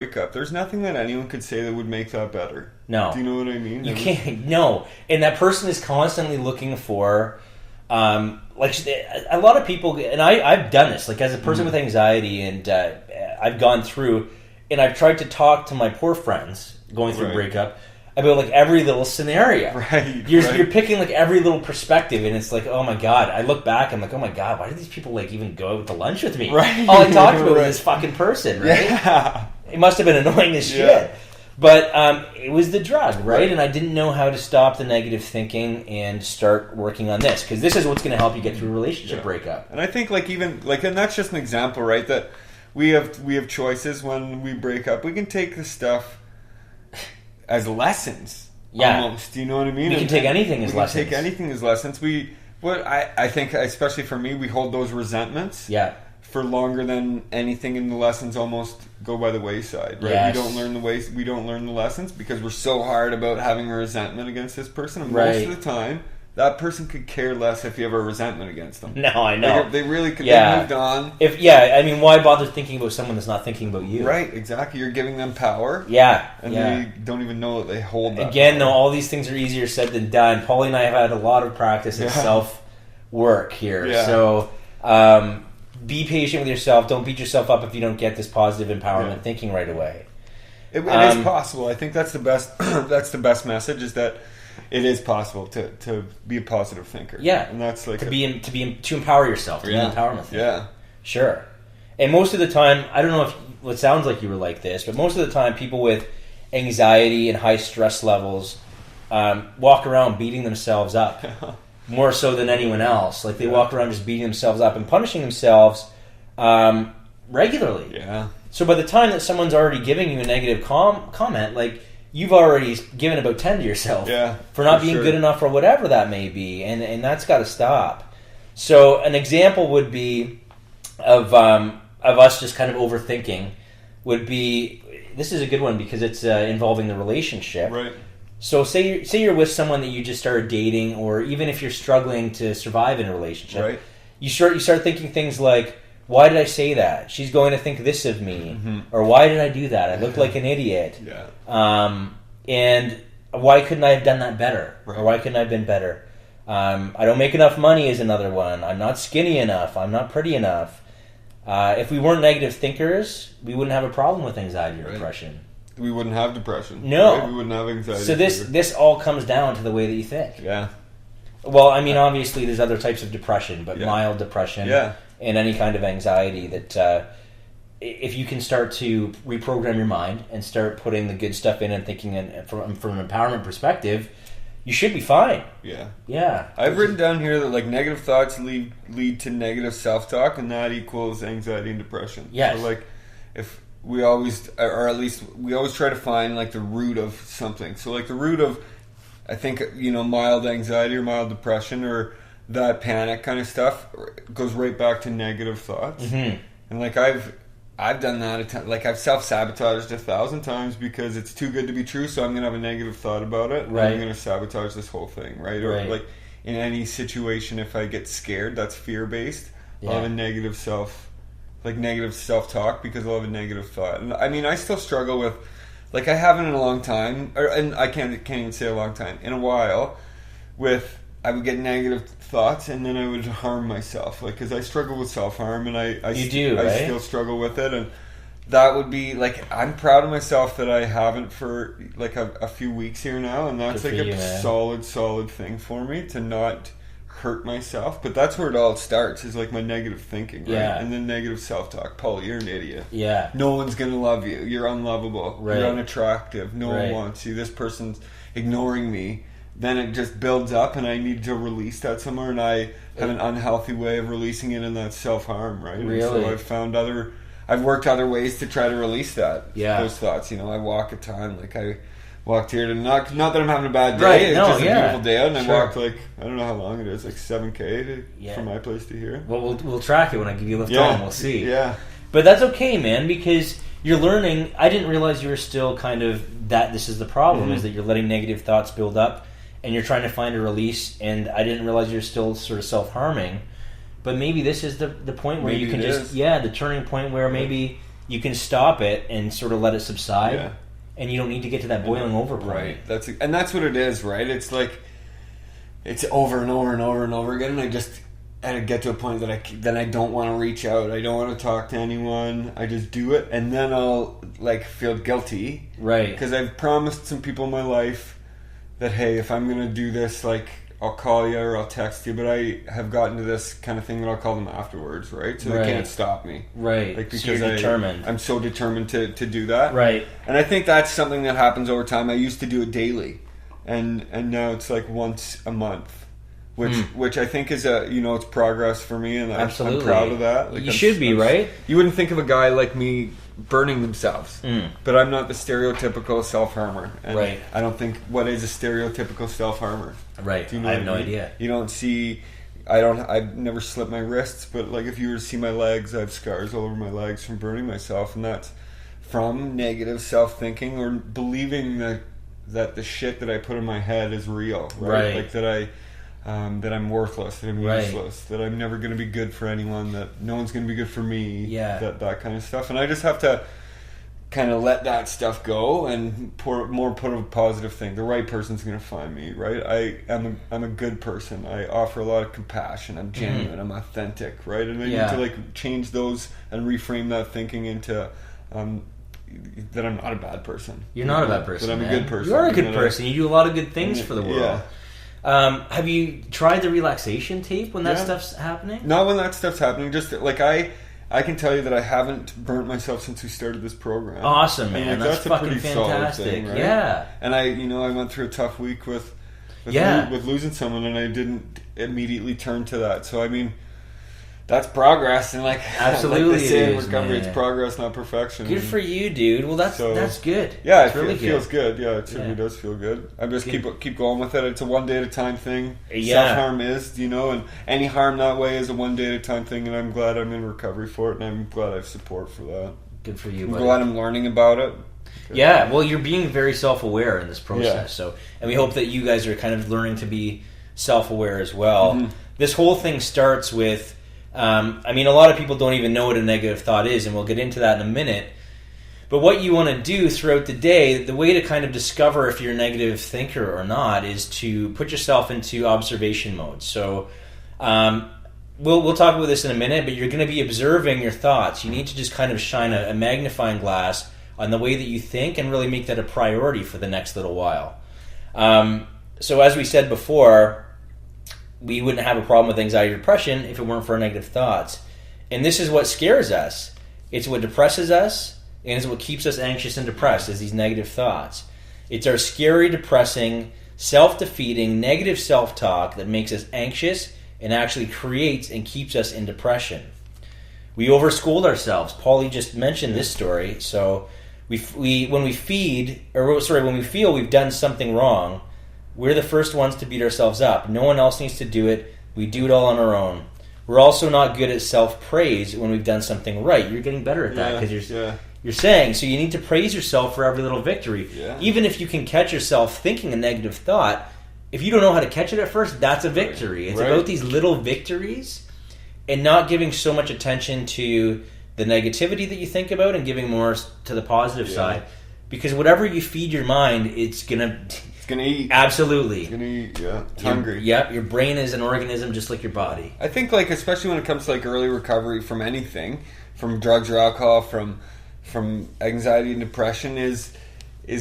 breakup, there's nothing that anyone could say that would make that better. No. Do you know what I mean? You can't. No. And that person is constantly looking for, like, a lot of people, and I've done this, like, as a person with anxiety, and I've gone through, and I've tried to talk to my poor friends going through breakup about, like, every little scenario. Right. You're picking, like, every little perspective, and it's like, oh my God. I look back, I'm like, oh my God, why do these people, like, even go out to lunch with me? Right. All I talked about was this fucking person, right? Yeah. It must have been annoying as shit. But it was the drug, right? And I didn't know how to stop the negative thinking and start working on this, because this is what's going to help you get through a relationship breakup. And I think, like, even, like, and that's just an example, right? That we have choices when we break up. We can take this stuff as lessons, almost. You know what I mean? We can take anything as lessons. We can take anything as lessons. I think, especially for me, we hold those resentments. Yeah. For longer than anything, in the lessons almost go by the wayside, right? Yes. We don't learn the lessons because we're so hard about having a resentment against this person. And right. most of the time, that person could care less if you have a resentment against them. No, I know. They really could. They moved on. I mean, why bother thinking about someone that's not thinking about you? Right, exactly. You're giving them power. Yeah. And they don't even know that they hold that Again, power. though, all these things are easier said than done. Paulie and I have had a lot of practice in self-work here. Yeah. So, be patient with yourself. Don't beat yourself up if you don't get this positive empowerment thinking right away. It is possible. I think that's the best. That's the best message, is that it is possible to be a positive thinker. Yeah, and that's like to empower yourself. To be an empowerment thinker. Yeah, sure. And most of the time, I don't know if it sounds like you were like this, but most of the time, people with anxiety and high stress levels walk around beating themselves up. More so than anyone else. Like, they walk around just beating themselves up and punishing themselves regularly. Yeah. So by the time that someone's already giving you a negative comment, like, you've already given about 10 to yourself for not being good enough or whatever that may be. And that's got to stop. So an example would be of us just kind of overthinking would be, this is a good one because it's involving the relationship. Right. So say you're with someone that you just started dating, or even if you're struggling to survive in a relationship, right. you start thinking things like, why did I say that? She's going to think this of me. Or why did I do that? I look like an idiot. Yeah. And why couldn't I have done that better? Right. Or why couldn't I have been better? I don't make enough money is another one. I'm not skinny enough. I'm not pretty enough. If we weren't negative thinkers, we wouldn't have a problem with anxiety or depression. We wouldn't have depression. No. Right? We wouldn't have anxiety. So this all comes down to the way that you think. Yeah. Well, I mean, obviously there's other types of depression, but mild depression and any kind of anxiety that if you can start to reprogram your mind and start putting the good stuff in and thinking from an empowerment perspective, you should be fine. Yeah. Yeah. I've written down here that, like, negative thoughts lead to negative self-talk, and that equals anxiety and depression. Yes. So, like, if we always, or at least we always try to find, like, the root of something. So, like, the root of, I think, mild anxiety or mild depression or that panic kind of stuff goes right back to negative thoughts. Mm-hmm. And, like, I've done that like, I've self-sabotaged 1,000 times because it's too good to be true, so I'm going to have a negative thought about it. Right. And I'm going to sabotage this whole thing, right? Or, like, in any situation, if I get scared, that's fear-based. I'll have a negative self-talk because I'll have a negative thought. And, I mean, I still struggle with, like, I haven't in a long time, and I can't even say a long time, in a while, with, I would get negative thoughts and then I would harm myself, like, because I struggle with self-harm, and I still struggle with it, and that would be, like, I'm proud of myself that I haven't for, like, a few weeks here now, and that's, like, a solid thing for me to not hurt myself. But that's where it all starts, is, like, my negative thinking, right? Yeah. And then negative self-talk. Paul, you're an idiot. Yeah. No one's gonna love you. You're unlovable. Right. You're unattractive. No one wants you. This person's ignoring me. Then it just builds up, and I need to release that somewhere, and I have an unhealthy way of releasing it, and that's self-harm, right? Really? And so I've worked other ways to try to release that. Yeah. Those thoughts. I walk a ton. Like, I walked here to not that I'm having a bad day. Right. It's just a beautiful day out, and I walked, like, I don't know how long it is, like 7K from my place to here. Well, we'll track it when I give you a lift home. We'll see. Yeah. But that's okay, man, because you're learning. I didn't realize you were still kind of that. This is the problem, is that you're letting negative thoughts build up, and you're trying to find a release. And I didn't realize you're still sort of self-harming. But maybe this is the point where you can the turning point where maybe you can stop it and sort of let it subside, and you don't need to get to that boiling over point. Right. That's what it is, right? It's like it's over and over and over and over again, and I get to a point that I don't want to reach out. I don't want to talk to anyone. I just do it, and then I'll like feel guilty, right? Because I've promised some people in my life that, hey, if I'm gonna do this, like, I'll call you or I'll text you. But I have gotten to this kind of thing that I'll call them afterwards, right? So they can't stop me, right? Like, because so you're determined. I'm so determined to do that, right? And I think that's something that happens over time. I used to do it daily, and now it's like once a month. Which I think is it's progress for me, and I'm proud of that. Like, you should be, right? You wouldn't think of a guy like me burning themselves, but I'm not the stereotypical self-harmer. And right. I don't think what is a stereotypical self-harmer. Right. Do you know I have no idea. You don't see. I've never slit my wrists, but like if you were to see my legs, I have scars all over my legs from burning myself, and that's from negative self-thinking or believing that the shit that I put in my head is real, right? Like that I'm worthless, that I'm useless, that I'm never going to be good for anyone, that no one's going to be good for me, that kind of stuff. And I just have to kind of let that stuff go and put a positive thing. The right person's going to find me, right? I'm a good person. I offer a lot of compassion. I'm genuine. I'm authentic, right? And I need to like change those and reframe that thinking into that I'm not a bad person. You're not a bad person. That I'm a good person. You are a good person. You do a lot of good things for the world. Yeah. Have you tried the relaxation tape when that stuff's happening? Not when that stuff's happening. Just like I can tell you that I haven't burnt myself since we started this program. Awesome, man. Like, that's fucking fantastic. Thing, right? Yeah. And I went through a tough week with losing someone, and I didn't immediately turn to that. So I mean, that's progress, and like absolutely, like they say in recovery, it's progress, not perfection. Good for you, dude. Well, that's good. Yeah, it feels good. Yeah, it certainly does feel good. I'm just keep going with it. It's a one day at a time thing. Self harm is, and any harm that way is a one day at a time thing. And I'm glad I'm in recovery for it, and I'm glad I have support for that. Good for you. I'm glad I'm learning about it. Yeah, well, you're being very self-aware in this process. So, and we hope that you guys are kind of learning to be self-aware as well. Mm-hmm. This whole thing starts with. A lot of people don't even know what a negative thought is, and we'll get into that in a minute. But what you want to do throughout the day, the way to kind of discover if you're a negative thinker or not, is to put yourself into observation mode. So we'll talk about this in a minute, but you're going to be observing your thoughts. You need to just kind of shine a magnifying glass on the way that you think and really make that a priority for the next little while. So as we said before, we wouldn't have a problem with anxiety or depression if it weren't for our negative thoughts. And this is what scares us. It's what depresses us, and it's what keeps us anxious and depressed, is these negative thoughts. It's our scary, depressing, self-defeating, negative self-talk that makes us anxious and actually creates and keeps us in depression. We overscold ourselves. Paulie just mentioned this story. So when we feel we've done something wrong, we're the first ones to beat ourselves up. No one else needs to do it. We do it all on our own. We're also not good at self-praise when we've done something right. You're getting better at that because you're saying. So you need to praise yourself for every little victory. Yeah. Even if you can catch yourself thinking a negative thought, if you don't know how to catch it at first, that's a victory. It's about these little victories and not giving so much attention to the negativity that you think about and giving more to the positive side. Because whatever you feed your mind, it's going to eat. Absolutely. It's gonna eat, It's hungry. Yep, your brain is an organism just like your body. I think, like, especially when it comes to, like, early recovery from anything, from drugs or alcohol, from anxiety and depression, is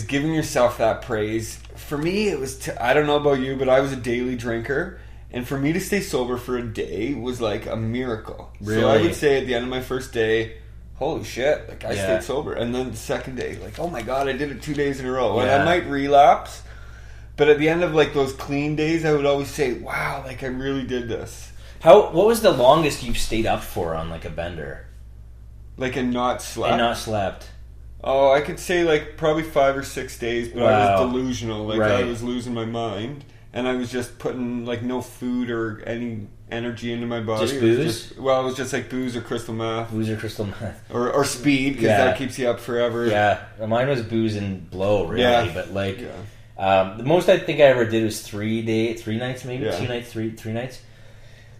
giving yourself that praise. For me, it was, I don't know about you, but I was a daily drinker, and for me to stay sober for a day was, like, a miracle. Really? So I would say at the end of my first day, holy shit, like, I stayed sober. And then the second day, like, oh my God, I did it 2 days in a row. And I might relapse. But at the end of, like, those clean days, I would always say, wow, like, I really did this. What was the longest you've stayed up for on, like, a bender? Like, and not slept? Oh, I could say, like, probably 5 or 6 days, but I was delusional. Like, I was losing my mind, and I was just putting, like, no food or any energy into my body. Just booze? It was just, like, booze or crystal meth. Booze or crystal meth. Or speed, because that keeps you up forever. Yeah, mine was booze and blow, really, but, like... Yeah. The most I think I ever did was 3 nights maybe, 2 nights, three nights.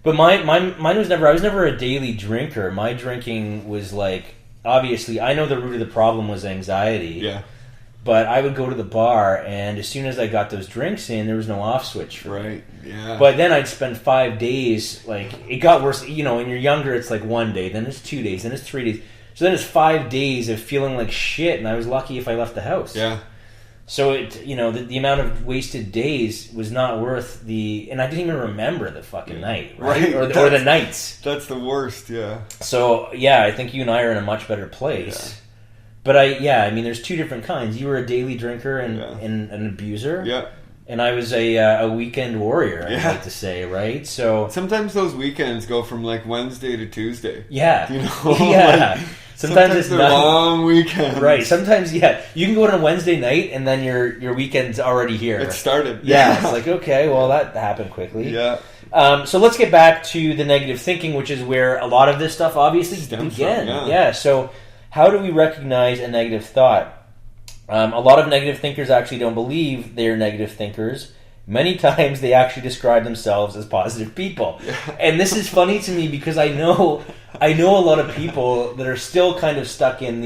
But mine was never. I was never a daily drinker. My drinking was like obviously, I know the root of the problem was anxiety. Yeah. But I would go to the bar, and as soon as I got those drinks in, there was no off switch for me. Right, yeah. But then I'd spend 5 days, like, it got worse. You know, when you're younger, it's like 1 day, then it's 2 days, then it's 3 days. So then it's 5 days of feeling like shit, and I was lucky if I left the house. Yeah. So, the amount of wasted days was not worth the... And I didn't even remember the fucking night, right? Or the nights. That's the worst, yeah. So, yeah, I think you and I are in a much better place. Yeah. But I mean, there's two different kinds. You were a daily drinker and an abuser. Yeah. And I was a weekend warrior, I'd like to say, right? So sometimes those weekends go from like Wednesday to Tuesday. Yeah. You know? Yeah. Sometimes it's they're long weekends. Right. Sometimes, yeah. You can go on a Wednesday night and then your weekend's already here. It started. Yeah. It's like, okay, well, that happened quickly. Yeah. So let's get back to the negative thinking, which is where a lot of this stuff obviously began. Yeah. So how do we recognize a negative thought? A lot of negative thinkers actually don't believe they're negative thinkers. Many times they actually describe themselves as positive people. And this is funny to me because I know a lot of people that are still kind of stuck in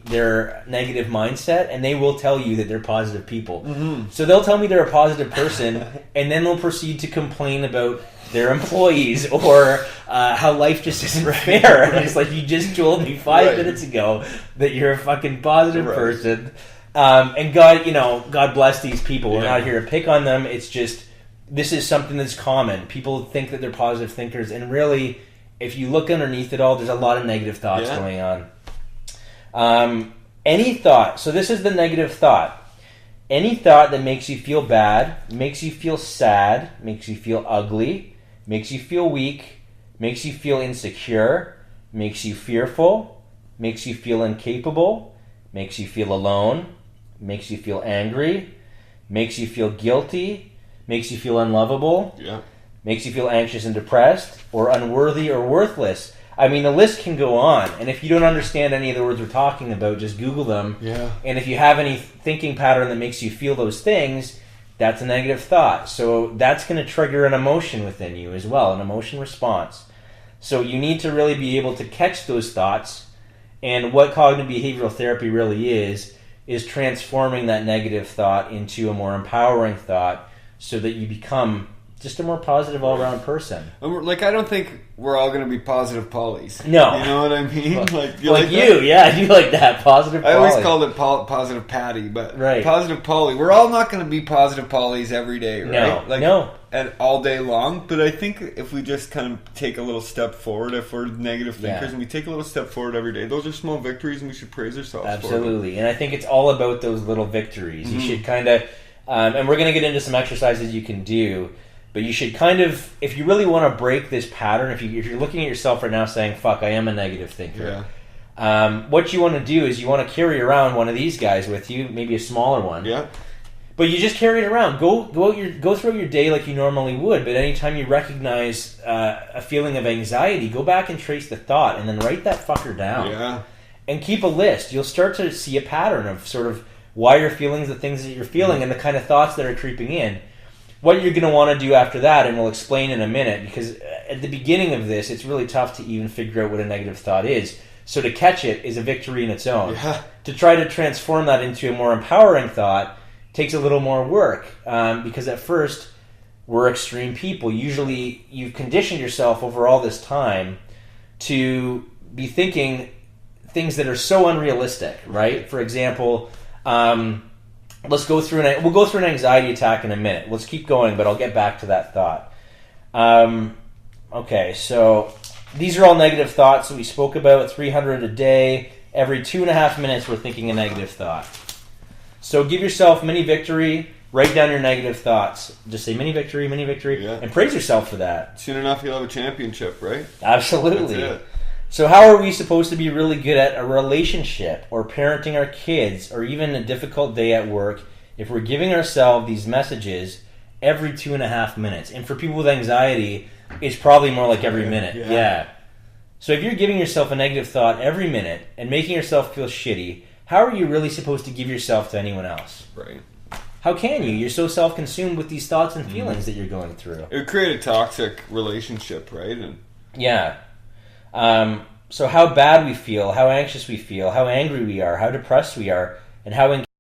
their negative mindset, and they will tell you that they're positive people. Mm-hmm. So they'll tell me they're a positive person, and then they'll proceed to complain about their employees or how life just isn't fair. And it's like, you just told me 5 minutes ago that you're a fucking positive person. And God bless these people. We're not here to pick on them. It's just, this is something that's common. People think that they're positive thinkers, and really, if you look underneath it all, there's a lot of negative thoughts going on. Any thought, so this is the negative thought. Any thought that makes you feel bad, makes you feel sad, makes you feel ugly, makes you feel weak, makes you feel insecure, makes you fearful, makes you feel incapable, makes you feel alone, makes you feel angry, makes you feel guilty, makes you feel unlovable, makes you feel anxious and depressed, or unworthy or worthless. I mean, the list can go on, and if you don't understand any of the words we're talking about, just Google them. Yeah. And if you have any thinking pattern that makes you feel those things, that's a negative thought. So that's going to trigger an emotion within you as well, an emotion response. So you need to really be able to catch those thoughts, and what cognitive behavioral therapy really is transforming that negative thought into a more empowering thought so that you become just a more positive all-around person. Like, I don't think we're all going to be positive Paulies. No. You know what I mean? Like you, yeah, I do like that. Positive Paulie. I always called it positive Patty, but positive Paulie. We're all not going to be positive Paulies every day, right? No. And all day long, but I think if we just kind of take a little step forward, if we're negative thinkers and we take a little step forward every day, those are small victories and we should praise ourselves for them. Absolutely. And I think it's all about those little victories. Mm-hmm. You should kind of, and we're going to get into some exercises you can do, but you should kind of, if you really want to break this pattern, if you're looking at yourself right now saying, fuck, I am a negative thinker. Yeah. What you want to do is you want to carry around one of these guys with you, maybe a smaller one. Yeah. But you just carry it around. Go through your day like you normally would. But anytime you recognize a feeling of anxiety, go back and trace the thought, and then write that fucker down. Yeah. And keep a list. You'll start to see a pattern of sort of why you're feeling the things that you're feeling and the kind of thoughts that are creeping in. What you're going to want to do after that, and we'll explain in a minute, because at the beginning of this, it's really tough to even figure out what a negative thought is. So to catch it is a victory in its own. Yeah. To try to transform that into a more empowering thought takes a little more work, because at first we're extreme people. Usually you've conditioned yourself over all this time to be thinking things that are so unrealistic, right? For example, we'll go through an anxiety attack in a minute. Let's keep going, but I'll get back to that thought. Okay, so these are all negative thoughts that we spoke about. 300 a day. Every 2.5 minutes we're thinking a negative thought. So give yourself mini victory. Write down your negative thoughts. Just say mini victory, and praise yourself for that. Soon enough you'll have a championship, right? Absolutely. That's it. So how are we supposed to be really good at a relationship or parenting our kids or even a difficult day at work if we're giving ourselves these messages every 2.5 minutes? And for people with anxiety, it's probably more like every minute. Yeah. So if you're giving yourself a negative thought every minute and making yourself feel shitty, how are you really supposed to give yourself to anyone else? Right. How can you? You're so self-consumed with these thoughts and feelings that you're going through. It would create a toxic relationship, right? Yeah. So how bad we feel, how anxious we feel, how angry we are, how depressed we are, and how